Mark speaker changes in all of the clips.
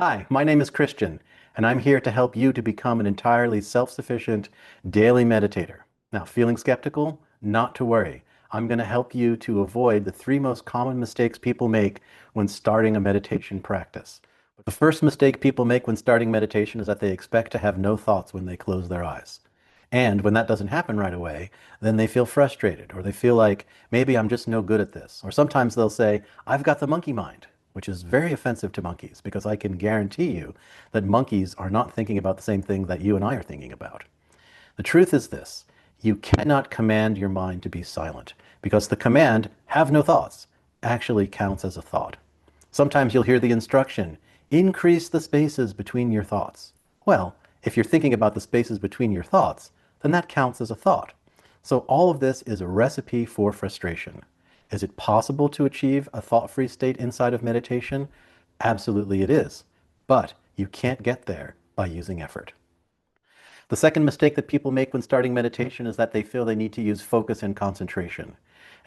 Speaker 1: Hi, my name is Christian, and I'm here to help you to become an entirely self-sufficient daily meditator. Now, feeling skeptical? Not to worry. I'm going to help you to avoid the three most common mistakes people make when starting a meditation practice. The first mistake people make when starting meditation is that they expect to have no thoughts when they close their eyes. And when that doesn't happen right away, then they feel frustrated or they feel like maybe I'm just no good at this. Or sometimes they'll say, I've got the monkey mind, which is very offensive to monkeys because I can guarantee you that monkeys are not thinking about the same thing that you and I are thinking about. The truth is this: you cannot command your mind to be silent because the command, have no thoughts, actually counts as a thought. Sometimes you'll hear the instruction, increase the spaces between your thoughts. Well, if you're thinking about the spaces between your thoughts, then that counts as a thought. So all of this is a recipe for frustration. Is it possible to achieve a thought-free state inside of meditation? Absolutely it is. But you can't get there by using effort. The second mistake that people make when starting meditation is that they feel they need to use focus and concentration.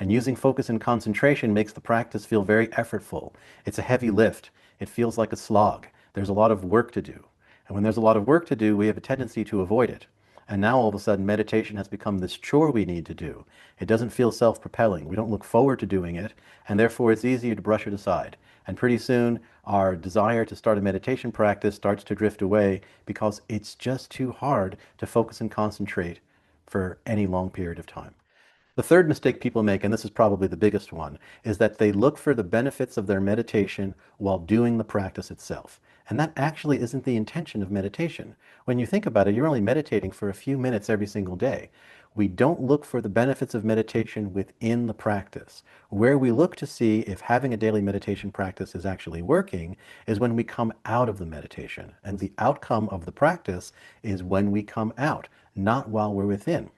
Speaker 1: And using focus and concentration makes the practice feel very effortful. It's a heavy lift. It feels like a slog. There's a lot of work to do. And when there's a lot of work to do, we have a tendency to avoid it. And now all of a sudden, meditation has become this chore we need to do. It doesn't feel self-propelling. We don't look forward to doing it, and therefore it's easier to brush it aside. And pretty soon, our desire to start a meditation practice starts to drift away because it's just too hard to focus and concentrate for any long period of time. The third mistake people make, and this is probably the biggest one, is that they look for the benefits of their meditation while doing the practice itself. And that actually isn't the intention of meditation. When you think about it, you're only meditating for a few minutes every single day. We don't look for the benefits of meditation within the practice. Where we look to see if having a daily meditation practice is actually working is when we come out of the meditation. And the outcome of the practice is when we come out, not while we're within.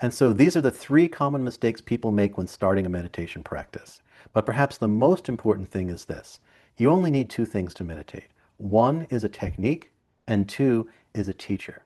Speaker 1: And so these are the three common mistakes people make when starting a meditation practice. But perhaps the most important thing is this: you only need two things to meditate. One is a technique, and two is a teacher.